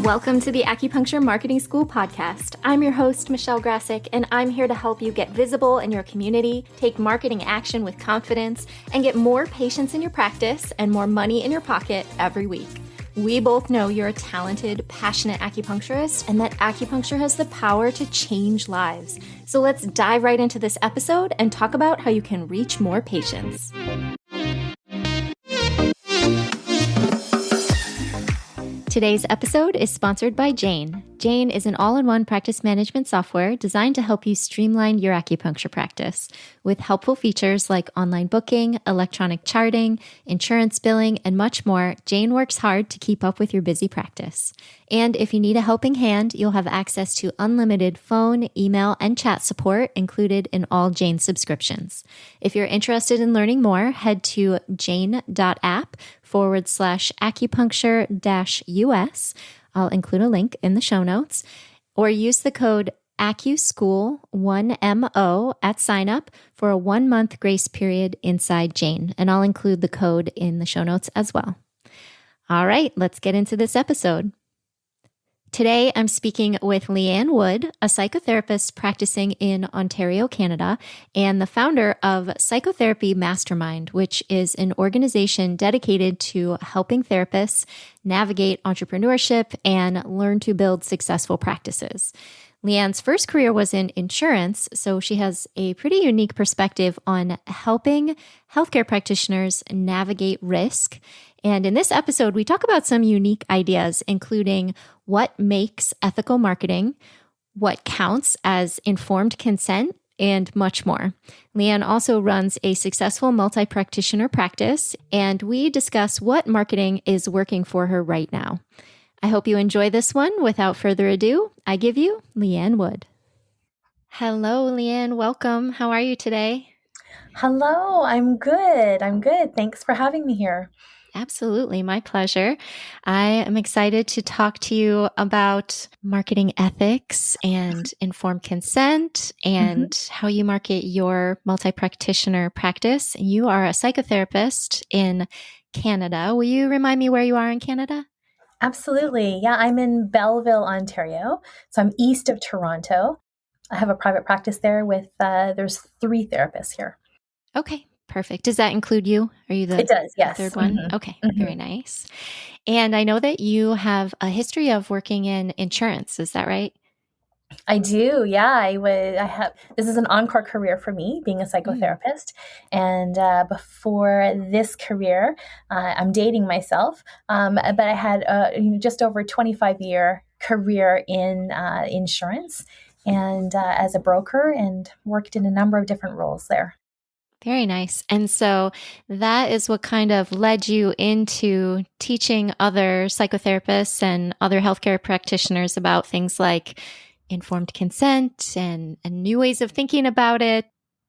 Welcome to the Acupuncture Marketing School podcast. I'm your host, Michelle Grassick, and I'm here to help you get visible in your community, take marketing action with confidence, and get more patients in your practice and more money in your pocket every week. We both know you're a talented, passionate acupuncturist and that acupuncture has the power to change lives. So let's dive right into this episode and talk about how you can reach more patients. Today's episode is sponsored by Jane. Jane is an all-in-one practice management software designed to help you streamline your acupuncture practice. With helpful features like online booking, electronic charting, insurance billing, and much more, Jane works hard to keep up with your busy practice. And if you need a helping hand, you'll have access to unlimited phone, email, and chat support included in all Jane subscriptions. If you're interested in learning more, head to jane.app/acupuncture-US. I'll include a link in the show notes, or use the code AcuSchool1MO at sign up for a 1-month grace period inside Jane, and I'll include the code in the show notes as well. All right, let's get into this episode. Today, I'm speaking with Liane Wood, a psychotherapist practicing in Ontario, Canada, and the founder of Psychotherapy Mastermind, which is an organization dedicated to helping therapists navigate entrepreneurship and learn to build successful practices. Liane's first career was in insurance, so she has a pretty unique perspective on helping healthcare practitioners navigate risk. And in this episode, we talk about some unique ideas, including what makes ethical marketing, what counts as informed consent, and much more. Liane also runs a successful multi-practitioner practice, and we discuss what marketing is working for her right now. I hope you enjoy this one. Without further ado, I give you Liane Wood. Hello, Liane. Welcome. How are you today? Hello, I'm good. Thanks for having me here. Absolutely. My pleasure. I am excited to talk to you about marketing ethics and informed consent and how you market your multi-practitioner practice. You are a psychotherapist in Canada. Will you remind me where you are in Canada? Absolutely. Yeah, I'm in Belleville, Ontario. So I'm east of Toronto. I have a private practice there with, there's 3 therapists here. Okay. Perfect. Does that include you? Are you the It does, yes. third one? Mm-hmm. Okay, very nice. And I know that you have a history of working in insurance. Is that right? I do. Yeah, this is an encore career for me, being a psychotherapist. And before this career, I'm dating myself, but I had just over a 25-year career in insurance and as a broker, and worked in a number of different roles there. Very nice. And so that is what kind of led you into teaching other psychotherapists and other healthcare practitioners about things like informed consent and new ways of thinking about it.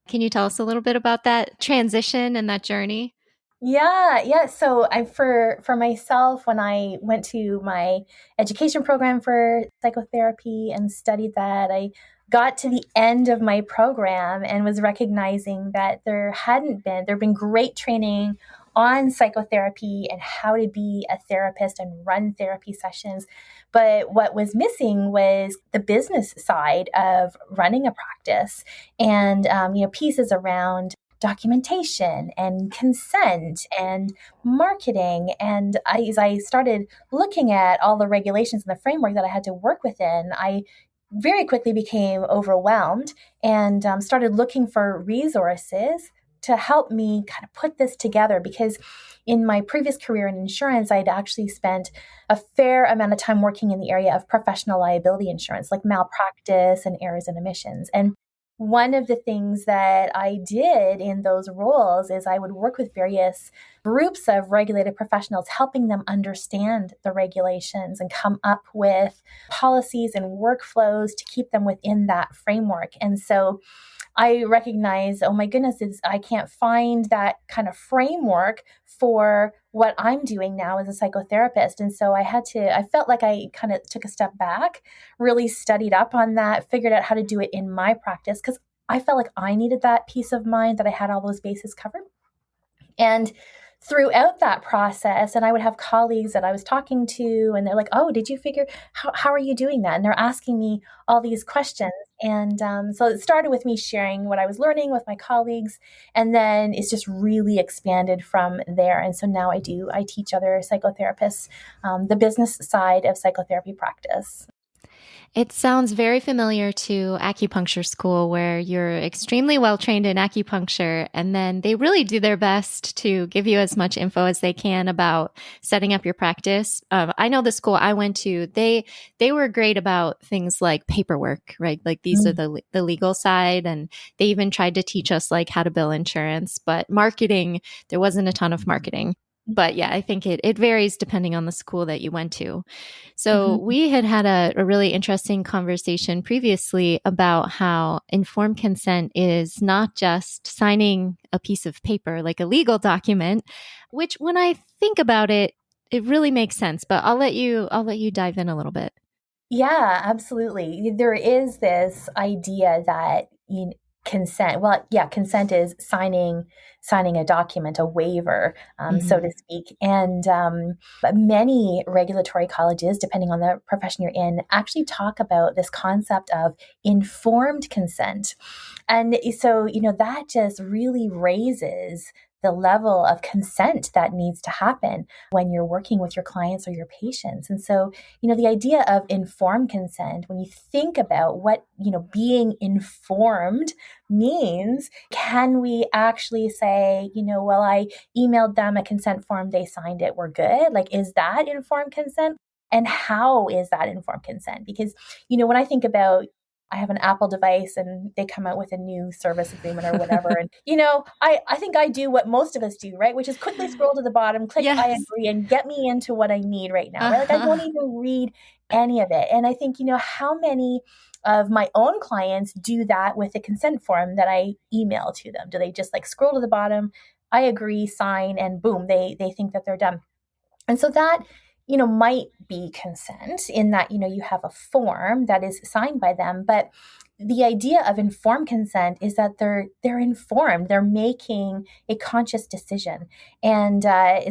Can you tell us a little bit about that transition and that journey? Yeah. So for myself, when I went to my education program for psychotherapy and studied that, I got to the end of my program and was recognizing that there'd been great training on psychotherapy and how to be a therapist and run therapy sessions. But what was missing was the business side of running a practice and, pieces around documentation and consent and marketing. And as I started looking at all the regulations and the framework that I had to work within, I very quickly became overwhelmed and started looking for resources to help me kind of put this together, because in my previous career in insurance, I'd actually spent a fair amount of time working in the area of professional liability insurance, like malpractice and errors and omissions. And one of the things that I did in those roles is I would work with various groups of regulated professionals, helping them understand the regulations and come up with policies and workflows to keep them within that framework. And so I recognize, oh my goodness, I can't find that kind of framework for what I'm doing now as a psychotherapist. And so I felt like I kind of took a step back, really studied up on that, figured out how to do it in my practice, because I felt like I needed that peace of mind that I had all those bases covered. And throughout that process, and I would have colleagues that I was talking to, and they're like, oh, did you figure, how are you doing that? And they're asking me all these questions. And so it started with me sharing what I was learning with my colleagues, and then it's just really expanded from there. And so now I teach other psychotherapists the business side of psychotherapy practice. It sounds very familiar to acupuncture school, where you're extremely well trained in acupuncture, and then they really do their best to give you as much info as they can about setting up your practice. I know the school I went to, they were great about things like paperwork, right? Like these are the legal side, and they even tried to teach us like how to bill insurance. But marketing, there wasn't a ton of marketing. But yeah, I think it varies depending on the school that you went to. So we had a really interesting conversation previously about how informed consent is not just signing a piece of paper, like a legal document, which when I think about it, it really makes sense. But I'll let you dive in a little bit. Yeah, absolutely. There is this idea that consent. Well, yeah, consent is signing a document, a waiver, so to speak. And but many regulatory colleges, depending on the profession you're in, actually talk about this concept of informed consent. And so, that just really raises the level of consent that needs to happen when you're working with your clients or your patients. And so, the idea of informed consent, when you think about what, being informed means, can we actually say, well, I emailed them a consent form, they signed it, we're good? Like, is that informed consent? And how is that informed consent? Because, when I think about, I have an Apple device and they come out with a new service agreement or whatever. And, I think I do what most of us do, right? Which is quickly scroll to the bottom, click Yes. I agree, and get me into what I need right now, right? Like I won't even read any of it. And I think, how many of my own clients do that with a consent form that I email to them? Do they just like scroll to the bottom, I agree, sign, and boom, they think that they're done. And so that, might be consent in that, you have a form that is signed by them. But the idea of informed consent is that they're informed, they're making a conscious decision. And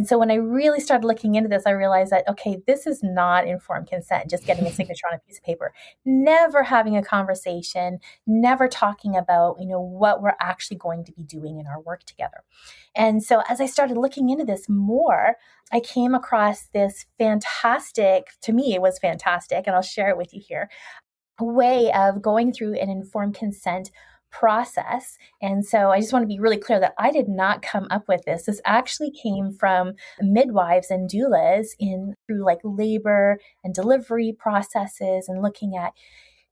so when I really started looking into this, I realized that, okay, this is not informed consent, just getting a signature on a piece of paper, never having a conversation, never talking about, what we're actually going to be doing in our work together. And so as I started looking into this more, I came across this fantastic, to me, it was fantastic, and I'll share it with you here, a way of going through an informed consent process. And so I just want to be really clear that I did not come up with this. This actually came from midwives and doulas through like labor and delivery processes and looking at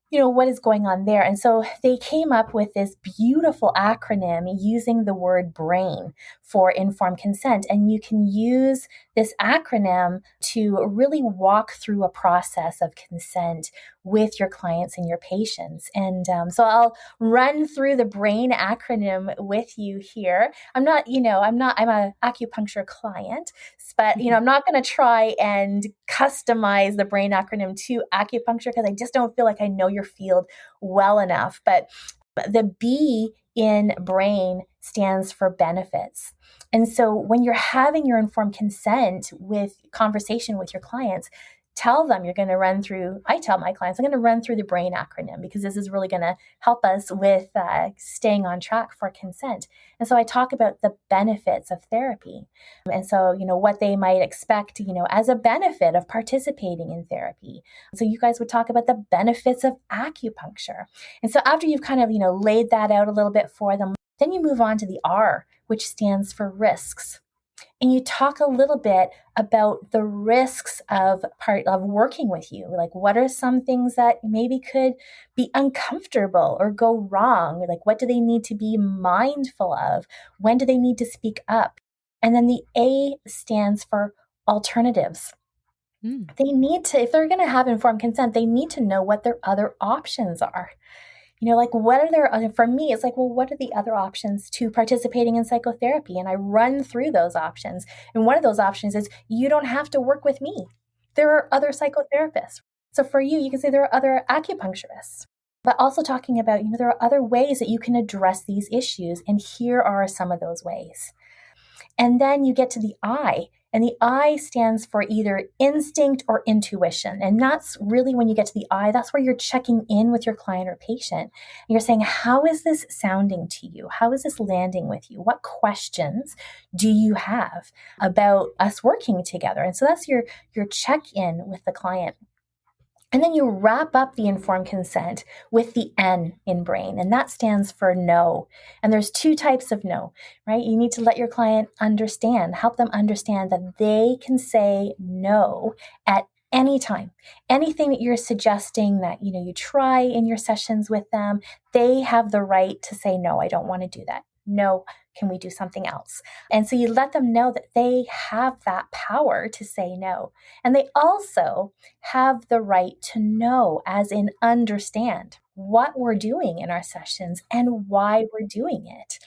what is going on there. And so they came up with this beautiful acronym using the word BRAIN for informed consent. And you can use this acronym to really walk through a process of consent with your clients and your patients. And so I'll run through the BRAIN acronym with you here. I'm an acupuncture client, but, I'm not going to try and customize the BRAIN acronym to acupuncture because I just don't feel like I know your field well enough. But the B in BRAIN stands for benefits. And so when you're having your informed consent with conversation with your clients, tell them I tell my clients, I'm going to run through the BRAIN acronym because this is really going to help us with staying on track for consent. And so I talk about the benefits of therapy. And so, what they might expect, as a benefit of participating in therapy. So you guys would talk about the benefits of acupuncture. And so after you've kind of, laid that out a little bit for them, then you move on to the R, which stands for risks. And you talk a little bit about the risks of working with you. Like, what are some things that maybe could be uncomfortable or go wrong? Like, what do they need to be mindful of? When do they need to speak up? And then the A stands for alternatives. They need to, if they're going to have informed consent, they need to know what their other options are. Like what are there, for me, it's like, well, what are the other options to participating in psychotherapy? And I run through those options. And one of those options is you don't have to work with me. There are other psychotherapists. So for you, you can say there are other acupuncturists, but also talking about, there are other ways that you can address these issues. And here are some of those ways. And then you get to the I, and the I stands for either instinct or intuition. And that's really when you get to the I, that's where you're checking in with your client or patient. And you're saying, how is this sounding to you? How is this landing with you? What questions do you have about us working together? And so that's your check-in with the client. And then you wrap up the informed consent with the N in brain, and that stands for no. And there's two types of no, right? You need to let your client understand, help them understand that they can say no at any time. Anything that you're suggesting that, you try in your sessions with them, they have the right to say, no, I don't want to do that. No, can we do something else? And so you let them know that they have that power to say no. And they also have the right to know, as in understand, what we're doing in our sessions and why we're doing it.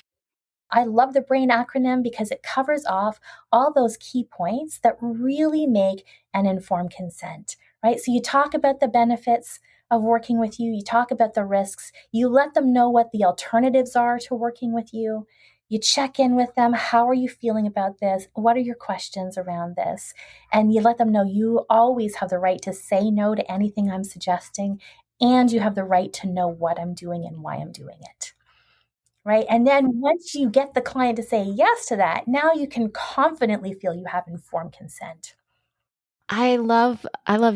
I love the BRAIN acronym because it covers off all those key points that really make an informed consent, right? So you talk about the benefits of working with you. You talk about the risks. You let them know what the alternatives are to working with you. You check in with them. How are you feeling about this? What are your questions around this? And you let them know you always have the right to say no to anything I'm suggesting, and you have the right to know what I'm doing and why I'm doing it. Right? And then once you get the client to say yes to that, now you can confidently feel you have informed consent. I love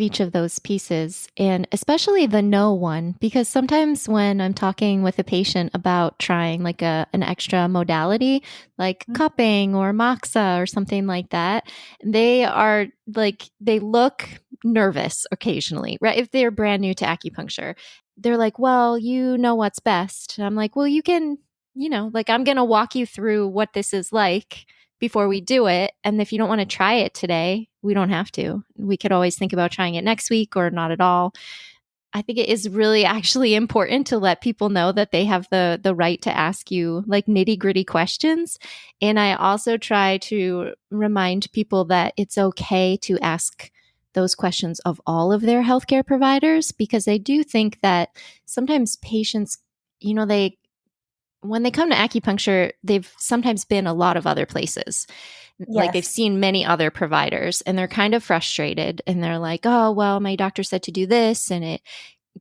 each of those pieces, and especially the no one, because sometimes when I'm talking with a patient about trying like an extra modality, like cupping or moxa or something like that, they are like, they look nervous occasionally, right? If they're brand new to acupuncture, they're like, well, you know what's best. And I'm like, well, you can, like, I'm going to walk you through what this is like before we do it. And if you don't want to try it today, we don't have to. We could always think about trying it next week or not at all. I think it is really actually important to let people know that they have the right to ask you like nitty-gritty questions. And I also try to remind people that it's okay to ask those questions of all of their healthcare providers, because I do think that sometimes patients, when they come to acupuncture, they've sometimes been a lot of other places. Yes. Like they've seen many other providers and they're kind of frustrated and they're like, oh, well, my doctor said to do this and it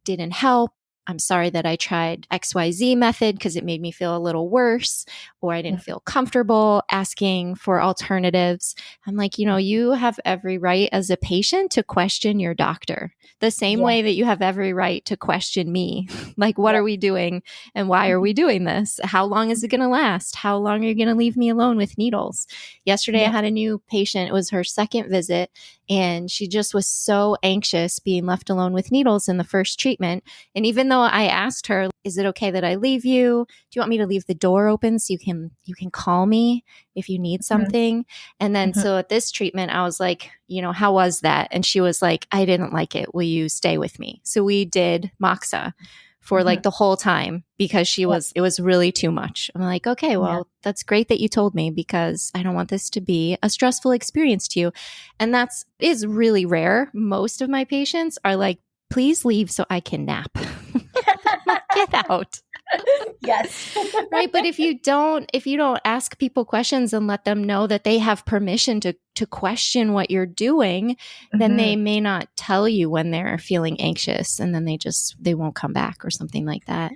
didn't help. I'm sorry that I tried XYZ method because it made me feel a little worse, or I didn't feel comfortable asking for alternatives. I'm like, you have every right as a patient to question your doctor the same way that you have every right to question me. Like, what are we doing and why are we doing this? How long is it going to last? How long are you going to leave me alone with needles? Yesterday, I had a new patient. It was her second visit, and she just was so anxious being left alone with needles in the first treatment. And even though I asked her, is it okay that I leave you? Do you want me to leave the door open so you can call me if you need something? And then so at this treatment, I was like, how was that? And she was like, I didn't like it. Will you stay with me? So we did moxa for like the whole time because it was really too much. I'm like, okay, well, that's great that you told me, because I don't want this to be a stressful experience to you. And is really rare. Most of my patients are like, please leave so I can nap. Get out. Yes. Right. But if you don't ask people questions and let them know that they have permission to question what you're doing, then they may not tell you when they're feeling anxious, and then they won't come back or something like that.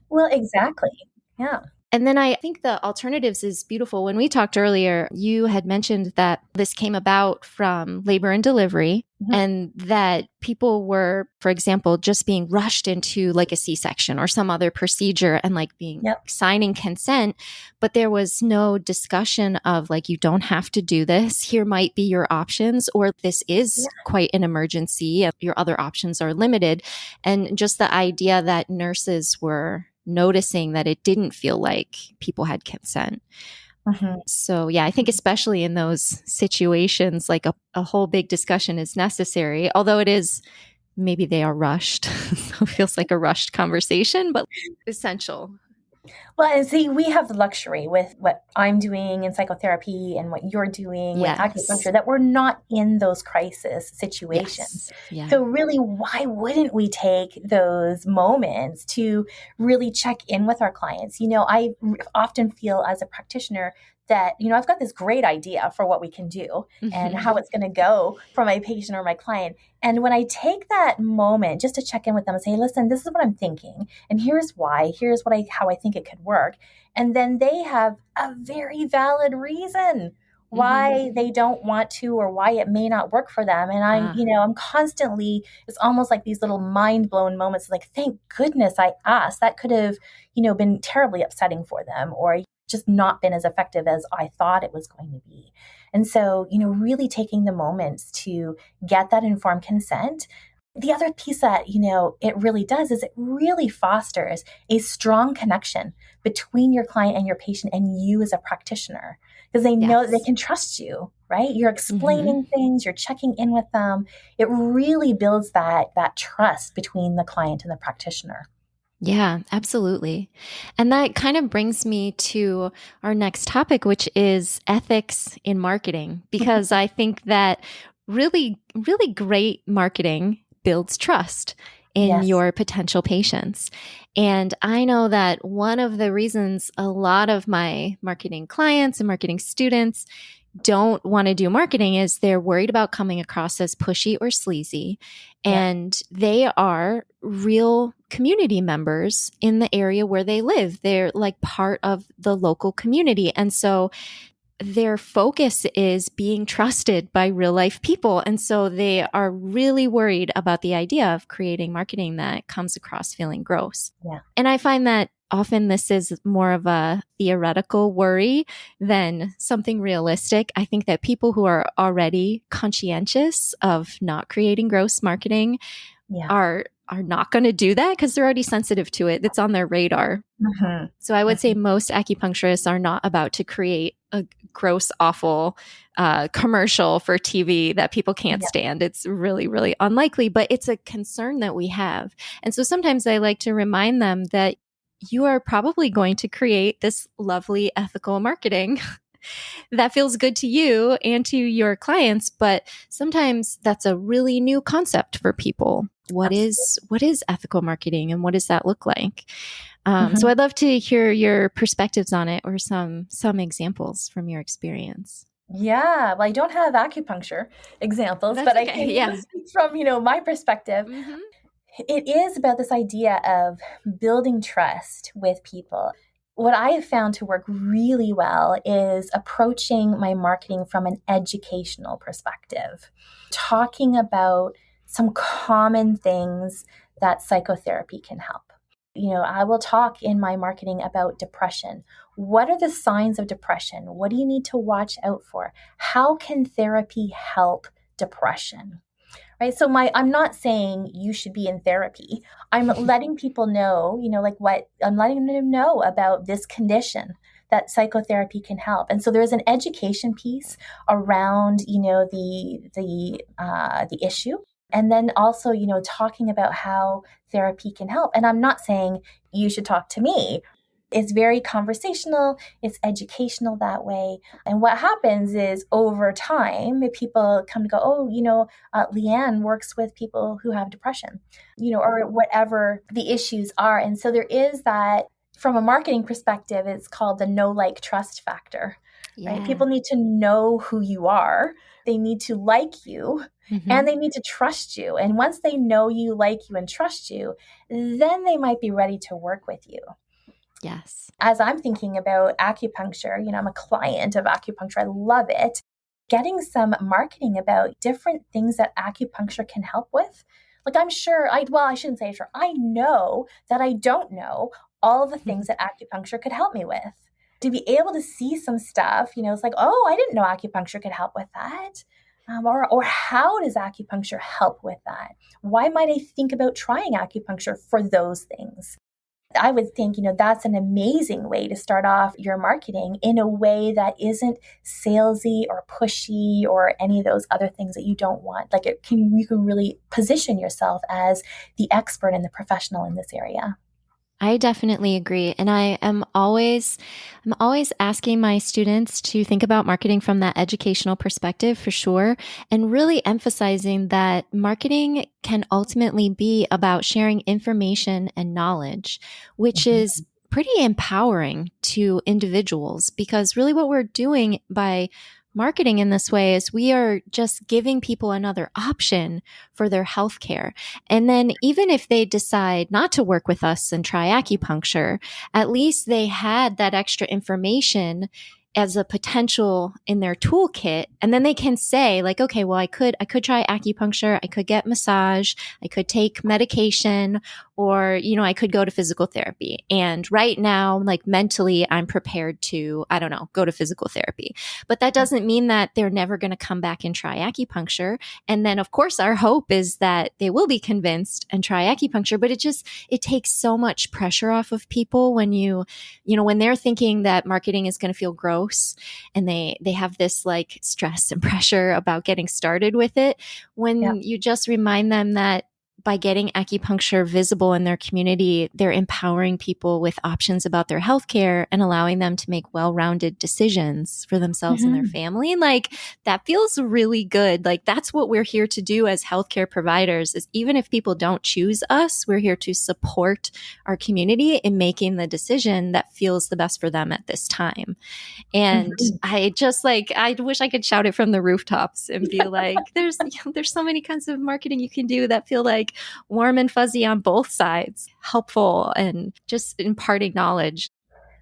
Well, exactly. Yeah. And then I think the alternatives is beautiful. When we talked earlier, you had mentioned that this came about from labor and delivery, and that people were, for example, just being rushed into like a C-section or some other procedure and like being signing consent, but there was no discussion of like, you don't have to do this. Here might be your options, or this is quite an emergency. Your other options are limited. And just the idea that nurses were noticing that it didn't feel like people had consent. So yeah, I think especially in those situations, like a whole big discussion is necessary, although it is, maybe they are rushed. So it feels like a rushed conversation, but essential. Well, and see, we have the luxury with what I'm doing in psychotherapy and what you're doing with acupuncture, that we're not in those crisis situations. So really, why wouldn't we take those moments to really check in with our clients? I often feel as a practitioner that, I've got this great idea for what we can do and how it's going to go for my patient or my client. And when I take that moment just to check in with them and say, listen, this is what I'm thinking, and here's why, here's how I think it could work. And then they have a very valid reason why they don't want to, or why it may not work for them. And I'm constantly, it's almost like these little mind blown moments, like, thank goodness I asked. That could have, been terribly upsetting for them, or just not been as effective as I thought it was going to be. And so, really taking the moments to get that informed consent. The other piece that, it really does is it really fosters a strong connection between your client and your patient and you as a practitioner, because they know that they can trust you, right? You're explaining things, you're checking in with them. It really builds that trust between the client and the practitioner. Yeah, absolutely. And that kind of brings me to our next topic, which is ethics in marketing, because I think that really, really great marketing builds trust in your potential patients. And I know that one of the reasons a lot of my marketing clients and marketing students don't want to do marketing is they're worried about coming across as pushy or sleazy. And they are real community members in the area where they live. They're like part of the local community. And so their focus is being trusted by real life people. And so they are really worried about the idea of creating marketing that comes across feeling gross. Yeah. And I find that often this is more of a theoretical worry than something realistic. I think that people who are already conscientious of not creating gross marketing are not going to do that because they're already sensitive to it. It's on their radar. So I would say most acupuncturists are not about to create a gross, awful commercial for TV that people can't stand. It's really, really unlikely, but it's a concern that we have. And so sometimes I like to remind them that you are probably going to create this lovely ethical marketing that feels good to you and to your clients. But sometimes that's a really new concept for people. What is ethical marketing, and what does that look like? So I'd love to hear your perspectives on it, or some examples from your experience. Yeah, well, I don't have acupuncture examples, but I can speak from, my perspective. It is about this idea of building trust with people. What I have found to work really well is approaching my marketing from an educational perspective, talking about some common things that psychotherapy can help. I will talk in my marketing about depression. What are the signs of depression? What do you need to watch out for? How can therapy help depression? Right. So I'm not saying you should be in therapy. I'm letting people know, I'm letting them know about this condition that psychotherapy can help. And so there's an education piece around, the issue. And then also, talking about how therapy can help. And I'm not saying you should talk to me. It's very conversational. It's educational that way. And what happens is over time, people come to go, Liane works with people who have depression, or whatever the issues are. And so there is that, from a marketing perspective, it's called the know, like, trust factor. Right? People need to know who you are. They need to like you, and they need to trust you. And once they know you, like you, and trust you, then they might be ready to work with you. Yes. As I'm thinking about acupuncture, I'm a client of acupuncture. I love it. Getting some marketing about different things that acupuncture can help with. Like, I'm sure, I shouldn't say sure. I know that I don't know all of the things that acupuncture could help me with. To be able to see some stuff, it's like, oh, I didn't know acupuncture could help with that. Or how does acupuncture help with that? Why might I think about trying acupuncture for those things? I would think, that's an amazing way to start off your marketing in a way that isn't salesy or pushy or any of those other things that you don't want. Like, you can really position yourself as the expert and the professional in this area. I definitely agree. And I'm always asking my students to think about marketing from that educational perspective, for sure, and really emphasizing that marketing can ultimately be about sharing information and knowledge, which is pretty empowering to individuals, because really what we're doing by marketing in this way is we are just giving people another option for their healthcare. And then even if they decide not to work with us and try acupuncture, at least they had that extra information as a potential in their toolkit. And then they can say like, okay, well, I could try acupuncture. I could get massage. I could take medication, or, I could go to physical therapy. And right now, like mentally, I'm prepared to, I don't know, go to physical therapy. But that doesn't mean that they're never going to come back and try acupuncture. And then of course, our hope is that they will be convinced and try acupuncture. But it takes so much pressure off of people when when they're thinking that marketing is going to feel gross, and they have this like stress and pressure about getting started with it, when you just remind them that by getting acupuncture visible in their community, they're empowering people with options about their healthcare and allowing them to make well-rounded decisions for themselves and their family. Like, that feels really good. Like, that's what we're here to do as healthcare providers, is even if people don't choose us, we're here to support our community in making the decision that feels the best for them at this time. And I wish I could shout it from the rooftops and be like, there's so many kinds of marketing you can do that feel like warm and fuzzy on both sides, helpful and just imparting knowledge.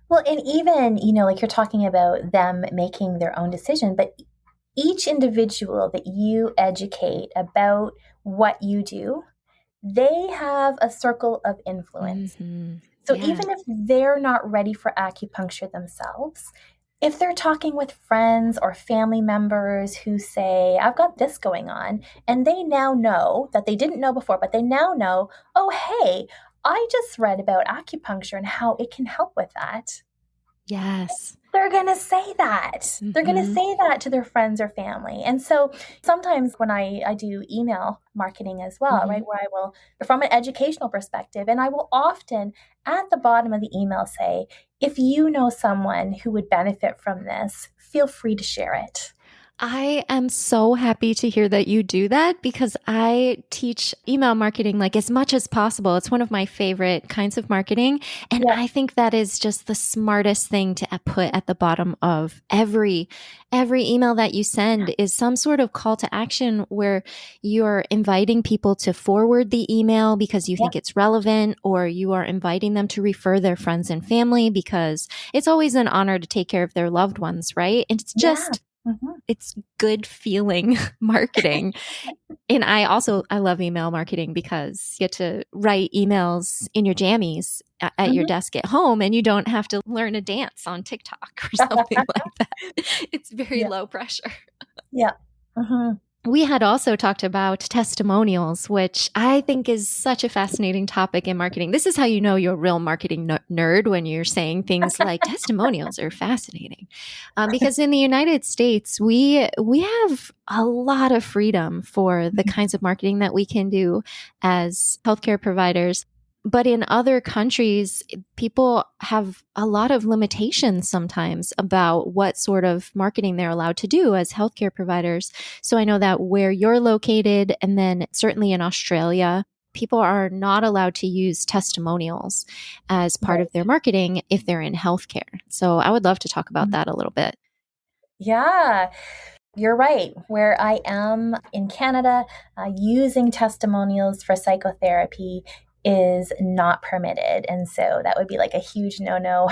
Well, and even, like you're talking about them making their own decision, but each individual that you educate about what you do, they have a circle of influence. So even if they're not ready for acupuncture themselves, if they're talking with friends or family members who say, I've got this going on, and they now know that they didn't know before, but they now know, oh, hey, I just read about acupuncture and how it can help with that. Yes. They're going to say that. They're going to say that to their friends or family. And so sometimes when I do email marketing as well, right, where I will, from an educational perspective, and I will often at the bottom of the email say, if you know someone who would benefit from this, feel free to share it. I am so happy to hear that you do that, because I teach email marketing like as much as possible. It's one of my favorite kinds of marketing. And I think that is just the smartest thing to put at the bottom of every email that you send is some sort of call to action where you're inviting people to forward the email because you think it's relevant, or you are inviting them to refer their friends and family because it's always an honor to take care of their loved ones, right? And it's just it's good feeling marketing. And I love email marketing because you get to write emails in your jammies at your desk at home, and you don't have to learn a dance on TikTok or something like that. It's very low pressure. We had also talked about testimonials, which I think is such a fascinating topic in marketing. This is how you know you're a real marketing nerd, when you're saying things like testimonials are fascinating. Because in the United States, we have a lot of freedom for the kinds of marketing that we can do as healthcare providers. But in other countries, people have a lot of limitations sometimes about what sort of marketing they're allowed to do as healthcare providers. So I know that where you're located, and then certainly in Australia, people are not allowed to use testimonials as part of their marketing if they're in healthcare. So I would love to talk about that a little bit. Yeah. You're right. Where I am in Canada, using testimonials for psychotherapy is not permitted. And so that would be like a huge no-no.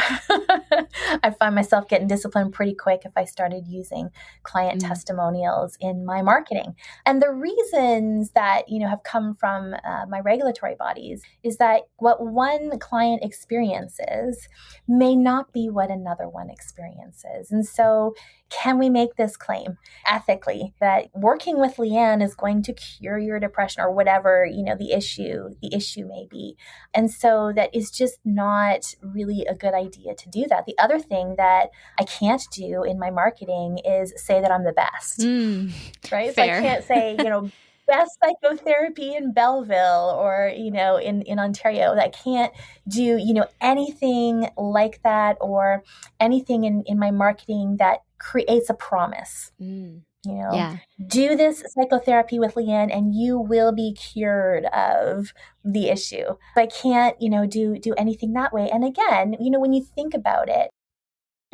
I find myself getting disciplined pretty quick if I started using client testimonials in my marketing. And the reasons that, have come from my regulatory bodies is that what one client experiences may not be what another one experiences. And so can we make this claim ethically that working with Liane is going to cure your depression or whatever, the issue may be? And so that is just not really a good idea to do that. The other thing that I can't do in my marketing is say that I'm the best, right? Fair. So I can't say, best psychotherapy in Belleville or, in Ontario. I can't do, anything like that, or anything in my marketing that creates a promise. Yeah. Do this psychotherapy with Liane and you will be cured of the issue. I can't, do anything that way. And again, when you think about it,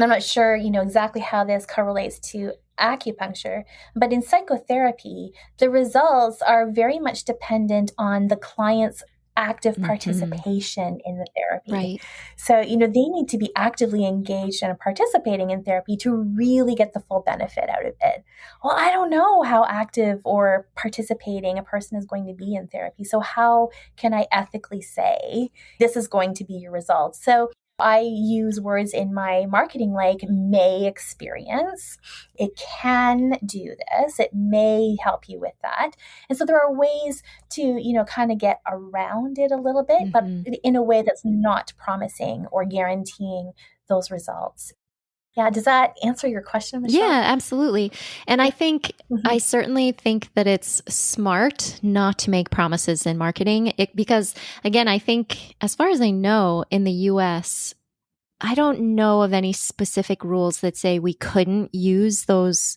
I'm not sure, exactly how this correlates to acupuncture, but in psychotherapy, the results are very much dependent on the client's active participation in the therapy. Right. So, they need to be actively engaged and participating in therapy to really get the full benefit out of it. Well, I don't know how active or participating a person is going to be in therapy. So how can I ethically say this is going to be your result? So I use words in my marketing like may experience. It can do this. It may help you with that. And so there are ways to, kind of get around it a little bit, but in a way that's not promising or guaranteeing those results. Yeah. Does that answer your question, Michelle? Yeah, absolutely. And I think, I certainly think that it's smart not to make promises in marketing because, again, I think as far as I know in the US, I don't know of any specific rules that say we couldn't use those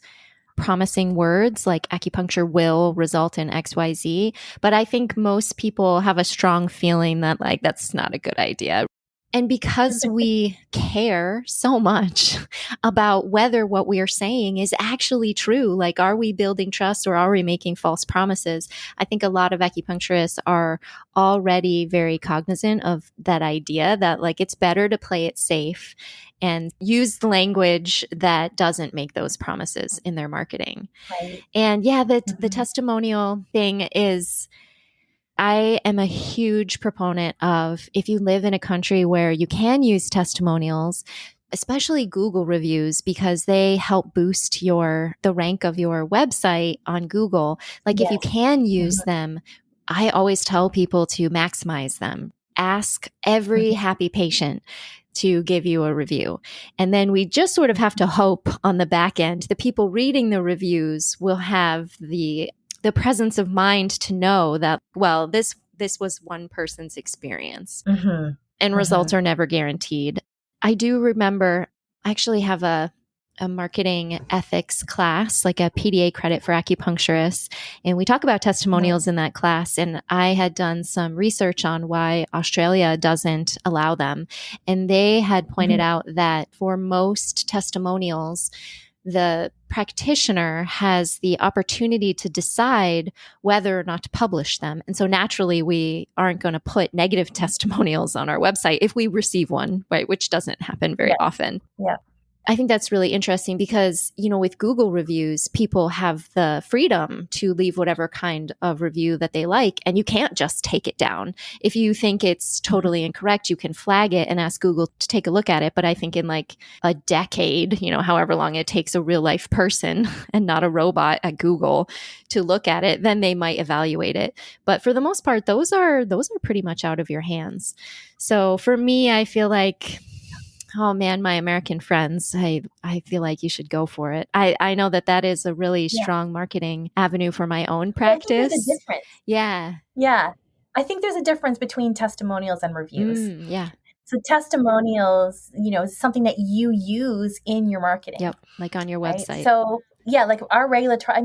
promising words like acupuncture will result in XYZ. But I think most people have a strong feeling that like that's not a good idea. And because we care so much about whether what we are saying is actually true, like are we building trust or are we making false promises? I think a lot of acupuncturists are already very cognizant of that idea that like it's better to play it safe and use language that doesn't make those promises in their marketing. Right. And yeah, the testimonial thing is, I am a huge proponent of if you live in a country where you can use testimonials, especially Google reviews, because they help boost the rank of your website on Google. Like if you can use them, I always tell people to maximize them. Ask every happy patient to give you a review. And then we just sort of have to hope on the back end, the people reading the reviews will have the presence of mind to know that, well, this was one person's experience and results are never guaranteed. I do remember I actually have a marketing ethics class, like a PDA credit for acupuncturists. And we talk about testimonials in that class. And I had done some research on why Australia doesn't allow them. And they had pointed out that for most testimonials, the practitioner has the opportunity to decide whether or not to publish them. And so naturally, we aren't going to put negative testimonials on our website if we receive one, right? Which doesn't happen very often. Yeah. I think that's really interesting because, with Google reviews, people have the freedom to leave whatever kind of review that they like, and you can't just take it down. If you think it's totally incorrect, you can flag it and ask Google to take a look at it. But I think in like a decade, however long it takes a real life person and not a robot at Google to look at it, then they might evaluate it. But for the most part, those are pretty much out of your hands. So for me, I feel like, oh man, my American friends, I feel like you should go for it. I know that is a really strong marketing avenue for my own practice. I think there's a difference. Yeah. Yeah. I think there's a difference between testimonials and reviews. Yeah. So testimonials, is something that you use in your marketing. Yep. Like on your website. Right? So yeah, like our regulatory,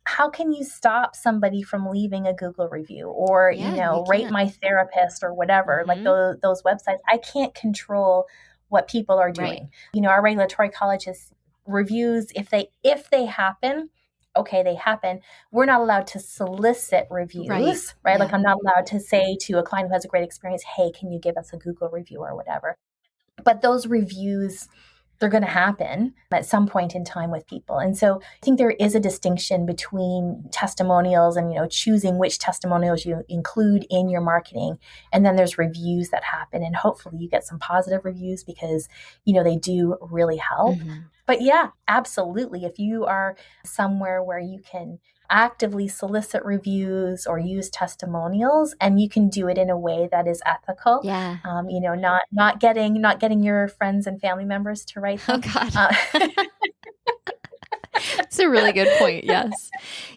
how can you stop somebody from leaving a Google review or, rate my therapist or whatever, like those websites? I can't control what people are doing. Right. Our regulatory college has reviews. If they happen, okay, they happen. We're not allowed to solicit reviews, right? Yeah. Like I'm not allowed to say to a client who has a great experience, hey, can you give us a Google review or whatever? But those reviews, they're going to happen at some point in time with people. And so I think there is a distinction between testimonials and, choosing which testimonials you include in your marketing. And then there's reviews that happen. And hopefully you get some positive reviews because, they do really help. But yeah, absolutely. If you are somewhere where you can actively solicit reviews or use testimonials, and you can do it in a way that is ethical. Yeah. Not getting your friends and family members to write them. Oh God. That's a really good point. Yes.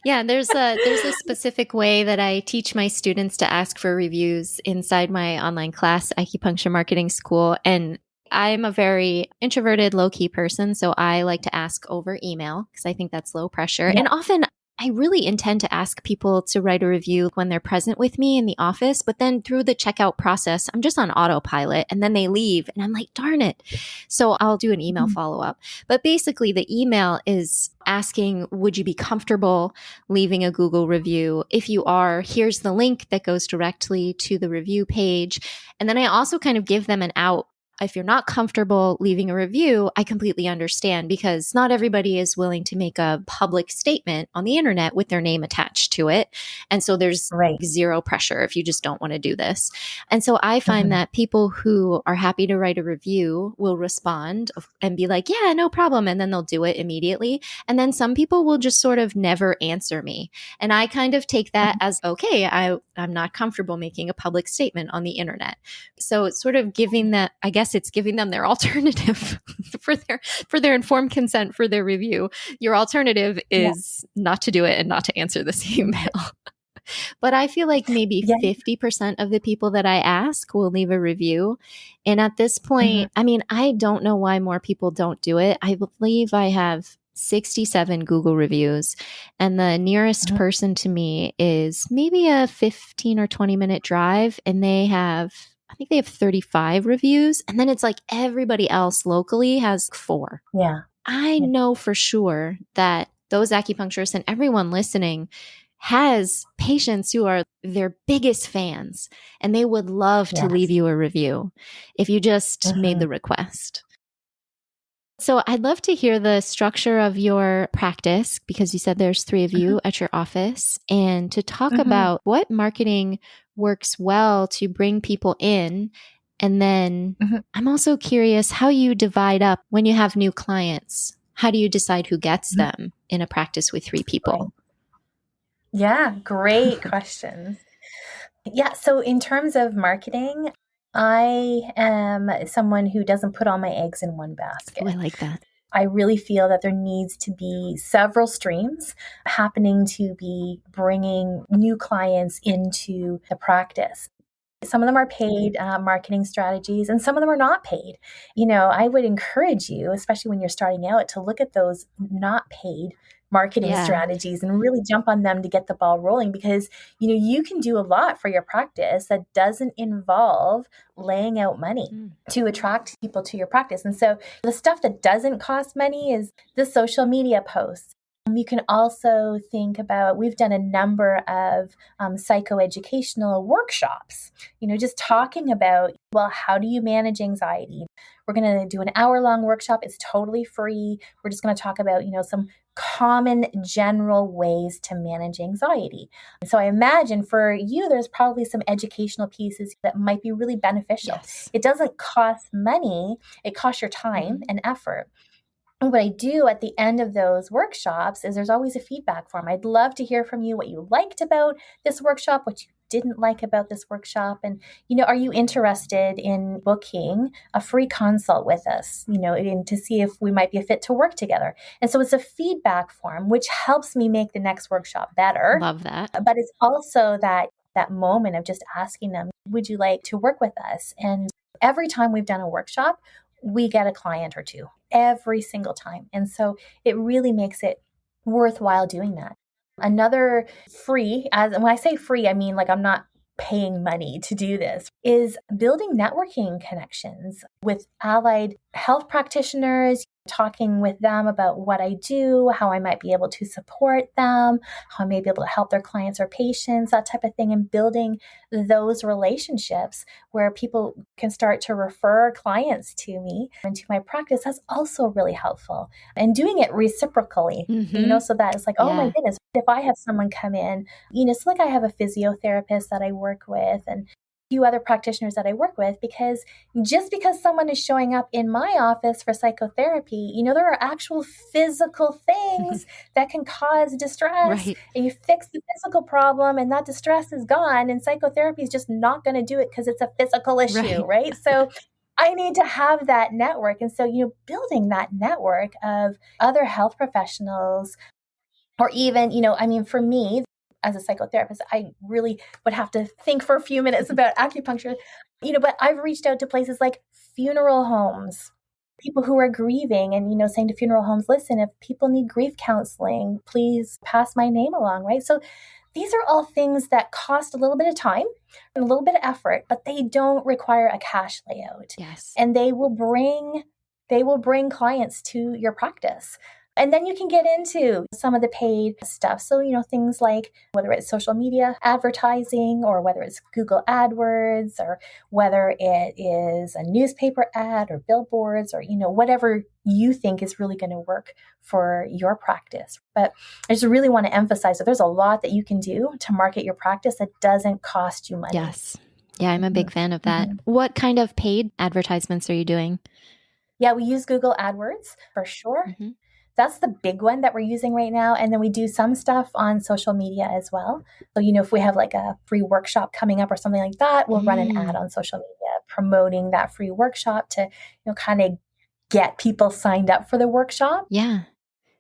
Yeah. There's a specific way that I teach my students to ask for reviews inside my online class, Acupuncture Marketing School. And I'm a very introverted, low-key person, so I like to ask over email because I think that's low pressure. Yeah. And often I really intend to ask people to write a review when they're present with me in the office, but then through the checkout process, I'm just on autopilot and then they leave and I'm like, darn it. So I'll do an email Mhm. follow-up. But basically the email is asking, would you be comfortable leaving a Google review? If you are, here's the link that goes directly to the review page. And then I also kind of give them an out. If you're not comfortable leaving a review, I completely understand because not everybody is willing to make a public statement on the internet with their name attached to it. And so there's Right. zero pressure if you just don't want to do this. And so I find Mhm. that people who are happy to write a review will respond and be like, yeah, no problem. And then they'll do it immediately. And then some people will just sort of never answer me. And I kind of take that as, okay, I'm not comfortable making a public statement on the internet. So it's sort of giving that, I guess it's giving them their alternative for their informed consent for their review. Your alternative Yeah. is not to do it and not to answer this email. But I feel like maybe Yeah. 50% of the people that I ask will leave a review. And at this Mhm. point, I mean, I don't know why more people don't do it. I believe I have 67 Google reviews, and the nearest Mhm. person to me is maybe a 15 or 20-minute drive, and I think they have 35 reviews. And then it's like everybody else locally has 4. Yeah. I Yeah. know for sure that those acupuncturists and everyone listening has patients who are their biggest fans and they would love to leave Yes. you a review if you just made Mhm. the request. So I'd love to hear the structure of your practice because you said there's 3 of Mhm. you at your office and to talk Mhm. about what marketing works well to bring people in. And then Mhm. I'm also curious how you divide up when you have new clients. How do you decide who gets Mhm. them in a practice with 3 Right. people? Yeah, great questions. Yeah, so in terms of marketing, I am someone who doesn't put all my eggs in one Oh, I basket. like that. I really feel that there needs to be several streams happening to be bringing new clients into the practice. Some of them are paid marketing strategies, and some of them are not paid. I would encourage you, especially when you're starting out, to look at those not paid marketing Yeah. strategies and really jump on them to get the ball rolling because you can do a lot for your practice that doesn't involve laying out money Mm. to attract people to your practice. And so the stuff that doesn't cost money is the social media posts. You can also think about, we've done a number of psychoeducational workshops, just talking about, well, how do you manage anxiety? We're going to do an hour-long workshop. It's totally free. We're just going to talk about, some common general ways to manage anxiety. So I imagine for you, there's probably some educational pieces that might be really beneficial. Yes. It doesn't cost money. It costs your time Mhm. and effort. And what I do at the end of those workshops is there's always a feedback form. I'd love to hear from you what you liked about this workshop, what you didn't like about this workshop. And, are you interested in booking a free consult with us, and to see if we might be a fit to work together? And so it's a feedback form, which helps me make the next workshop better. Love that. But it's also that moment of just asking them, would you like to work with us? And every time we've done a workshop, we get a client or two every single time. And so it really makes it worthwhile doing that. Another free, and when I say free, I mean like I'm not paying money to do this, is building networking connections with allied health practitioners, talking with them about what I do, how I might be able to support them, how I may be able to help their clients or patients, that type of thing, and building those relationships where people can start to refer clients to me and to my practice. That's also really helpful. And doing it reciprocally, so that it's like, oh my Yeah. goodness, if I have someone come in, so like I have a physiotherapist that I work with and few other practitioners that I work with, because just because someone is showing up in my office for psychotherapy, there are actual physical things that can cause distress, Right. and you fix the physical problem and that distress is gone, and psychotherapy is just not going to do it because it's a physical issue, Right. right? So I need to have that network. And so, building that network of other health professionals, or even, for me, as a psychotherapist, I really would have to think for a few minutes about acupuncture, but I've reached out to places like funeral homes, people who are grieving and, saying to funeral homes, listen, if people need grief counseling, please pass my name along, right? So these are all things that cost a little bit of time and a little bit of effort, but they don't require a cash layout. Yes. And they will bring clients to your practice. And then you can get into some of the paid stuff. So, things like whether it's social media advertising or whether it's Google AdWords or whether it is a newspaper ad or billboards or, whatever you think is really going to work for your practice. But I just really want to emphasize that there's a lot that you can do to market your practice that doesn't cost you money. Yes. Yeah, I'm a big fan of that. Mm-hmm. What kind of paid advertisements are you doing? Yeah, we use Google AdWords for sure. Mm-hmm. That's the big one that we're using right now. And then we do some stuff on social media as well. So, if we have like a free workshop coming up or something like that, we'll run an ad on social media promoting that free workshop to, kind of get people signed up for the workshop. Yeah.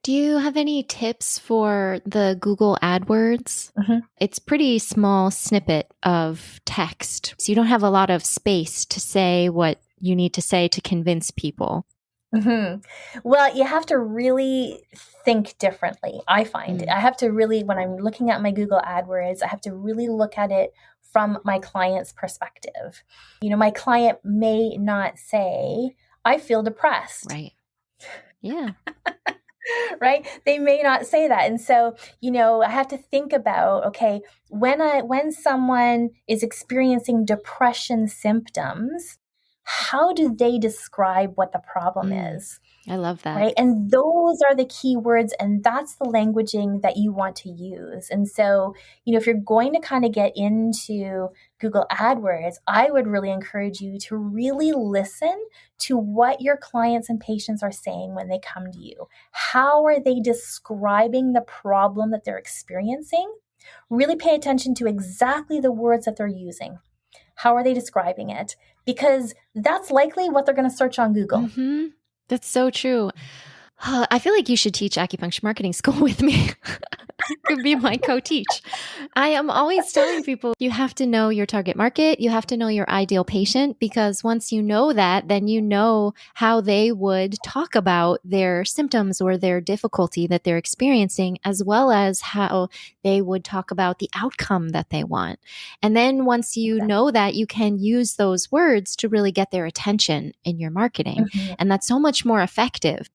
Do you have any tips for the Google AdWords? Mm-hmm. It's pretty small snippet of text. So you don't have a lot of space to say what you need to say to convince people. Mm-hmm. Well, you have to really think differently, I find. I have to really, when I'm looking at my Google AdWords, I have to really look at it from my client's perspective. My client may not say, I feel depressed. Right. Yeah. Right? They may not say that. And so, I have to think about, okay, when someone is experiencing depression symptoms, how do they describe what the problem is? I love that. Right. And those are the key words. And that's the languaging that you want to use. And so, if you're going to kind of get into Google AdWords, I would really encourage you to really listen to what your clients and patients are saying when they come to you. How are they describing the problem that they're experiencing? Really pay attention to exactly the words that they're using. How are they describing it? Because that's likely what they're going to search on Google. Mm-hmm. That's so true. I feel like you should teach acupuncture marketing school with me. You could be my co-teach. I am always telling people you have to know your target market. You have to know your ideal patient, because once you know that, then you know how they would talk about their symptoms or their difficulty that they're experiencing, as well as how they would talk about the outcome that they want. And then once you know that, you can use those words to really get their attention in your marketing. Mm-hmm. And that's so much more effective.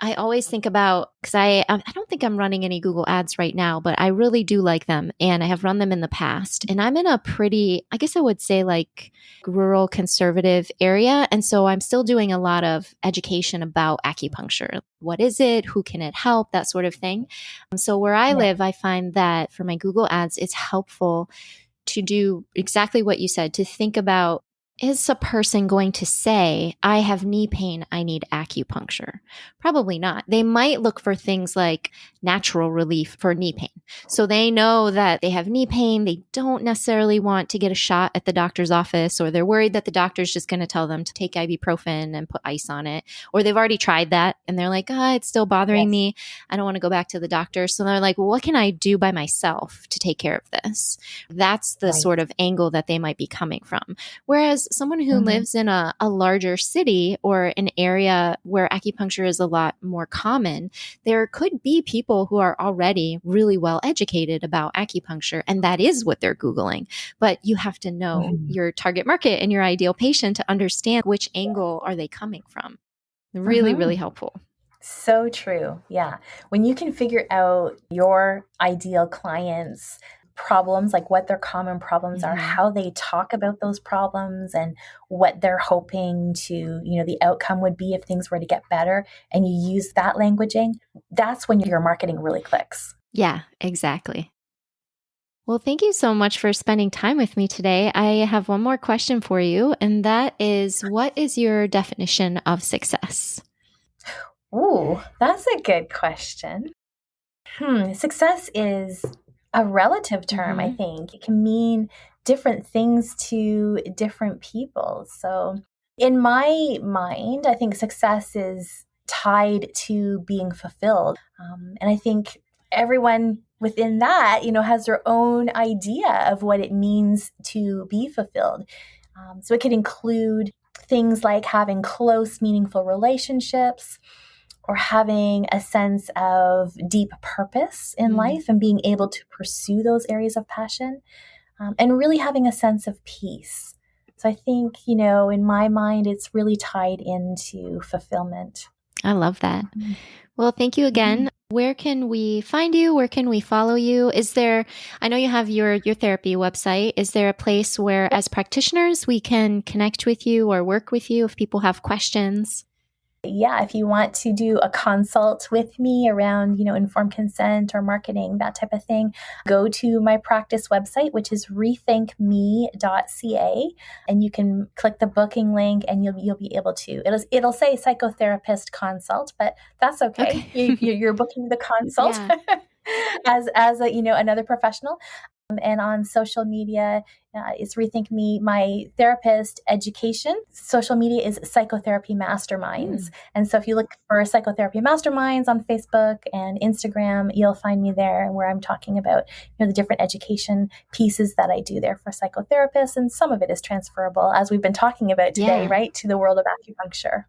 I always think about, because I don't think I'm running any Google ads right now, but I really do like them, and I have run them in the past. And I'm in a pretty, I guess I would say, like rural conservative area. And so I'm still doing a lot of education about acupuncture. What is it? Who can it help? That sort of thing. So where I live, I find that for my Google ads, it's helpful to do exactly what you said, to think about, is a person going to say, I have knee pain, I need acupuncture? Probably not. They might look for things like natural relief for knee pain. So they know that they have knee pain. They don't necessarily want to get a shot at the doctor's office, or they're worried that the doctor's just going to tell them to take ibuprofen and put ice on it. Or they've already tried that and they're like, it's still bothering me. I don't want to go back to the doctor. So they're like, well, what can I do by myself to take care of this? That's the sort of angle that they might be coming from. Whereas someone who lives in a larger city or an area where acupuncture is a lot more common, there could be people who are already really well educated about acupuncture, and that is what they're Googling. But you have to know your target market and your ideal patient to understand which angle are they coming from. Really, really helpful. So true. Yeah. When you can figure out your ideal clients' problems, like what their common problems are, how they talk about those problems, and what they're hoping to, the outcome would be if things were to get better, and you use that languaging, that's when your marketing really clicks. Yeah, exactly. Well, thank you so much for spending time with me today. I have one more question for you, and that is, what is your definition of success? Ooh, that's a good question. Success is a relative term, I think. It can mean different things to different people. So in my mind, I think success is tied to being fulfilled. And I think everyone within that, has their own idea of what it means to be fulfilled. So it could include things like having close, meaningful relationships, or having a sense of deep purpose in life and being able to pursue those areas of passion, and really having a sense of peace. So I think, in my mind, it's really tied into fulfillment. I love that. Well, thank you again. Where can we find you? Where can we follow you? I know you have your therapy website. Is there a place where, as practitioners, we can connect with you or work with you if people have questions? Yeah, if you want to do a consult with me around, informed consent or marketing, that type of thing, go to my practice website, which is rethinkme.ca, and you can click the booking link and you'll be able to. It'll say psychotherapist consult, but that's okay. You're booking the consult as a, another professional. And on social media, it's Rethink Me. My therapist education social media is Psychotherapy Masterminds. And so if you look for Psychotherapy Masterminds on Facebook and Instagram, you'll find me there, where I'm talking about the different education pieces that I do there for psychotherapists. And some of it is transferable, as we've been talking about today, right, to the world of acupuncture.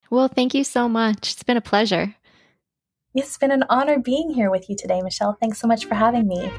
Well, thank you so much. It's been a pleasure. It's been an honor being here with you today, Michelle. Thanks so much for having me.